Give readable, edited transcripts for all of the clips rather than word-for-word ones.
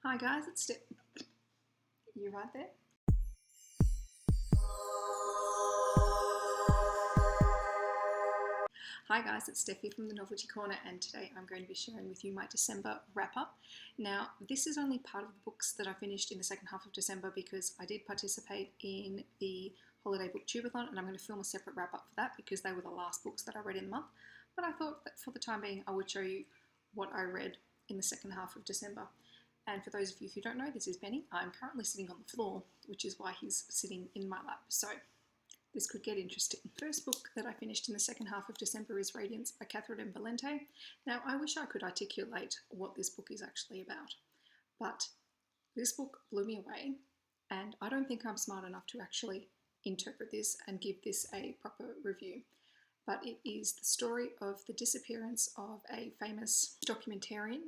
Hi guys, it's Steph. You right there? Hi guys, it's Steffi from the Novelty Corner, and today I'm going to be sharing with you my December wrap-up. Now, this is only part of the books that I finished in the second half of December because I did participate in the Holiday Booktubeathon, and I'm going to film a separate wrap-up for that because they were the last books that I read in the month. But I thought that for the time being, I would show you what I read in the second half of December. And for those of you who don't know, this is Benny. I'm currently sitting on the floor, which is why he's sitting in my lap. So this could get interesting. The first book that I finished in the second half of December is Radiance by Catherine Valente. Now, I wish I could articulate what this book is actually about, but this book blew me away, and I don't think I'm smart enough to actually interpret this and give this a proper review. But it is the story of the disappearance of a famous documentarian.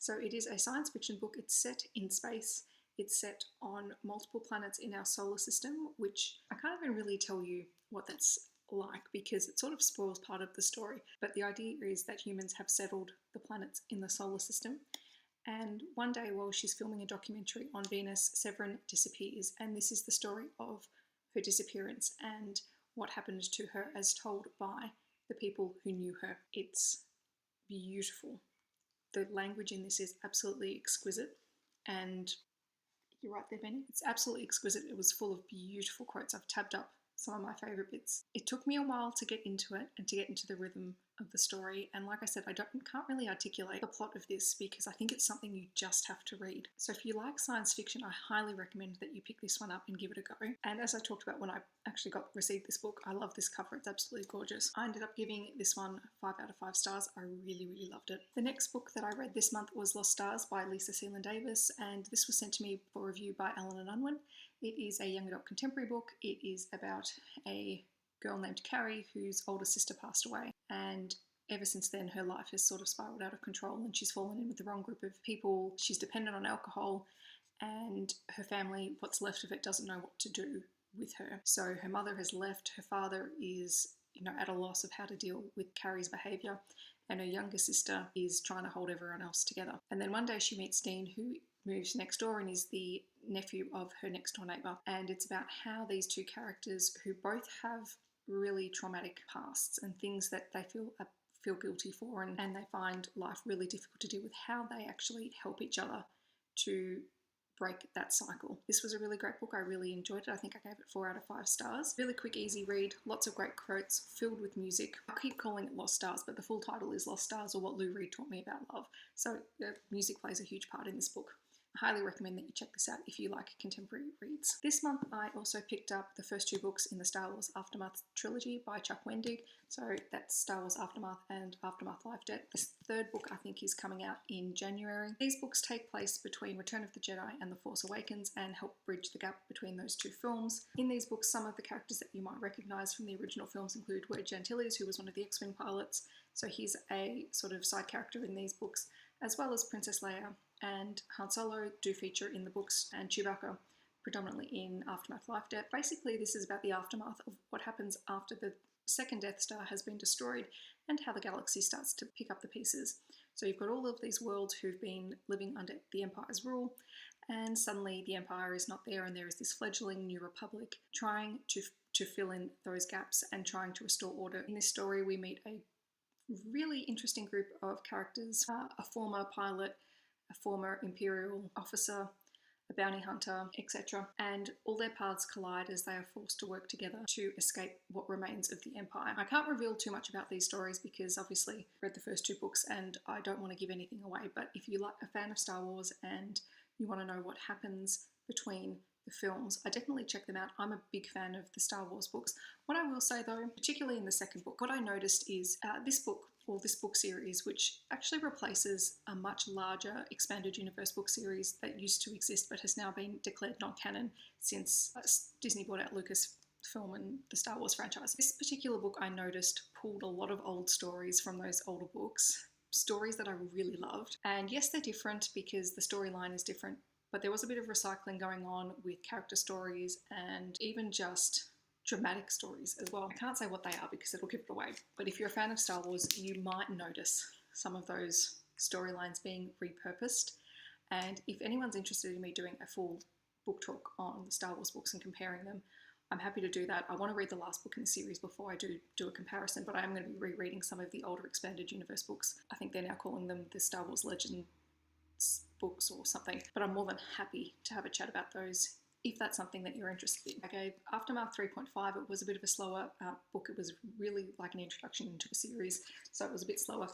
So it is a science fiction book. It's set in space. It's set on multiple planets in our solar system, which I can't even really tell you what that's like because it sort of spoils part of the story. But the idea is that humans have settled the planets in the solar system. And one day while she's filming a documentary on Venus, Severin disappears. And this is the story of her disappearance and what happened to her as told by the people who knew her. It's beautiful. The language in this is absolutely exquisite, and you're right there, Benny. It's absolutely exquisite. It was full of beautiful quotes. I've tabbed up some of my favourite bits. It took me a while to get into it and to get into the rhythm of the story, and like I said, can't really articulate the plot of this because I think it's something you just have to read. So if you like science fiction, I highly recommend that you pick this one up and give it a go. And as I talked about when I actually received this book, I love this cover. It's absolutely gorgeous. I ended up giving this one 5 out of 5 stars. I really loved it. The next book that I read this month was Lost Stars by Lisa Sealand Davis, and this was sent to me for review by Alan and Unwin. It is a young adult contemporary book. It is about a girl named Carrie whose older sister passed away, and ever since then her life has sort of spiraled out of control and she's fallen in with the wrong group of people. She's dependent on alcohol, and her family, what's left of it, doesn't know what to do with her. So her mother has left, her father is at a loss of how to deal with Carrie's behaviour, and her younger sister is trying to hold everyone else together. And then one day she meets Dean, who moves next door and is the nephew of her next door neighbour. And it's about how these two characters, who both have really traumatic pasts and things that they feel guilty for, and they find life really difficult to deal with, how they actually help each other to break that cycle. This was a really great book. I really enjoyed it. I think I gave it 4 out of 5 stars. Really quick, easy read, lots of great quotes, filled with music. I keep calling it Lost Stars, but the full title is Lost Stars, or What Lou Reed Taught Me About Love. So music plays a huge part in this book. I highly recommend that you check this out if you like contemporary reads. This month I also picked up the first 2 books in the Star Wars Aftermath trilogy by Chuck Wendig. So that's Star Wars Aftermath and Aftermath Life Debt. This third book I think is coming out in January. These books take place between Return of the Jedi and The Force Awakens and help bridge the gap between those 2 films. In these books, some of the characters that you might recognise from the original films include Wedge Antilles, who was one of the X-Wing pilots. So he's a sort of side character in these books, as well as Princess Leia and Han Solo do feature in the books, and Chewbacca predominantly in Aftermath Life Debt. Basically, this is about the aftermath of what happens after the second Death Star has been destroyed and how the galaxy starts to pick up the pieces. So you've got all of these worlds who've been living under the Empire's rule, and suddenly the Empire is not there, and there is this fledgling new republic trying to fill in those gaps and trying to restore order. In this story, we meet a really interesting group of characters, a former pilot, a former Imperial officer, a bounty hunter, etc. And all their paths collide as they are forced to work together to escape what remains of the Empire. I can't reveal too much about these stories because obviously I read the first 2 books and I don't want to give anything away, but if you're a fan of Star Wars and you want to know what happens between the films, I definitely check them out. I'm a big fan of the Star Wars books. What I will say though, particularly in the second book, what I noticed is this book series, which actually replaces a much larger expanded universe book series that used to exist but has now been declared non-canon since Disney bought out Lucasfilm and the Star Wars franchise. This particular book I noticed pulled a lot of old stories from those older books, stories that I really loved. And yes, they're different because the storyline is different, but there was a bit of recycling going on with character stories and even just dramatic stories as well. I can't say what they are because it'll give it away, but if you're a fan of Star Wars, you might notice some of those storylines being repurposed, And if anyone's interested in me doing a full book talk on the Star Wars books and comparing them, I'm happy to do that. I want to read the last book in the series before I do a comparison, but I am going to be rereading some of the older expanded universe books. I think they're now calling them the Star Wars Legends books or something, but I'm more than happy to have a chat about those if that's something that you're interested in. I gave Aftermath 3.5. It was a bit of a slower book. It was really like an introduction into a series, so it was a bit slower.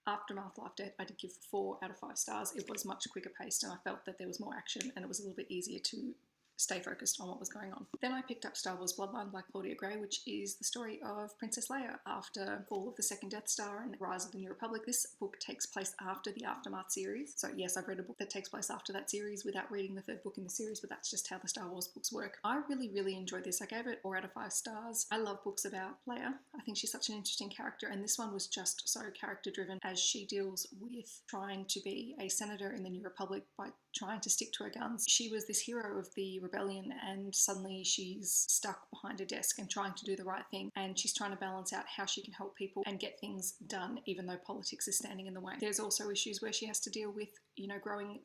Aftermath Life Death, I did give 4 out of 5 stars. It was much quicker paced and I felt that there was more action and it was a little bit easier to stay focused on what was going on. Then I picked up Star Wars Bloodline by Claudia Gray, which is the story of Princess Leia after fall of the second Death Star and Rise of the New Republic. This book takes place after the Aftermath series. So yes, I've read a book that takes place after that series without reading the 3rd book in the series, but that's just how the Star Wars books work. I really enjoyed this. I gave it 4 out of 5 stars. I love books about Leia. I think she's such an interesting character, and this one was just so character driven as she deals with trying to be a senator in the New Republic by trying to stick to her guns. She was this hero of the rebellion and suddenly she's stuck behind a desk and trying to do the right thing, and she's trying to balance out how she can help people and get things done even though politics is standing in the way. There's also issues where she has to deal with, you know, growing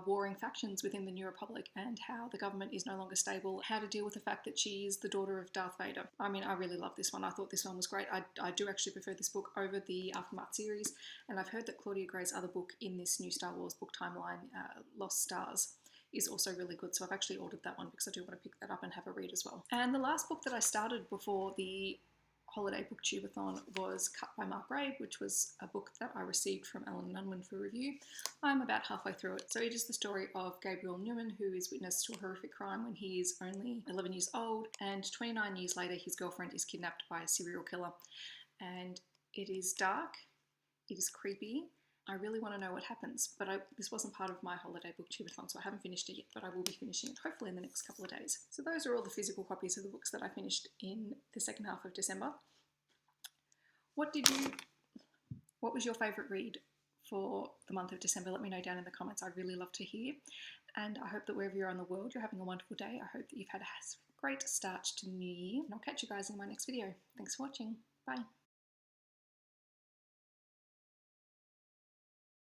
warring factions within the New Republic and how the government is no longer stable, how to deal with the fact that she is the daughter of Darth Vader. I mean, I really love this one. I thought this one was great. I do actually prefer this book over the Aftermath series, and I've heard that Claudia Gray's other book in this new Star Wars book timeline, Lost Stars, is also really good, so I've actually ordered that one because I do want to pick that up and have a read as well. And the last book that I started before the Holiday Booktubeathon was Cut by Mark Rabe, which was a book that I received from Alan Nunman for review. I'm about halfway through it. So it is the story of Gabriel Newman, who is witness to a horrific crime when he is only 11 years old, and 29 years later his girlfriend is kidnapped by a serial killer. And it is dark, it is creepy. I really want to know what happens, but this wasn't part of my Holiday Booktubeathon, so I haven't finished it yet, but I will be finishing it hopefully in the next couple of days. So those are all the physical copies of the books that I finished in the second half of December. What was your favourite read for the month of December? Let me know down in the comments. I'd really love to hear. And I hope that wherever you're in the world, you're having a wonderful day. I hope that you've had a great start to the new year. And I'll catch you guys in my next video. Thanks for watching. Bye.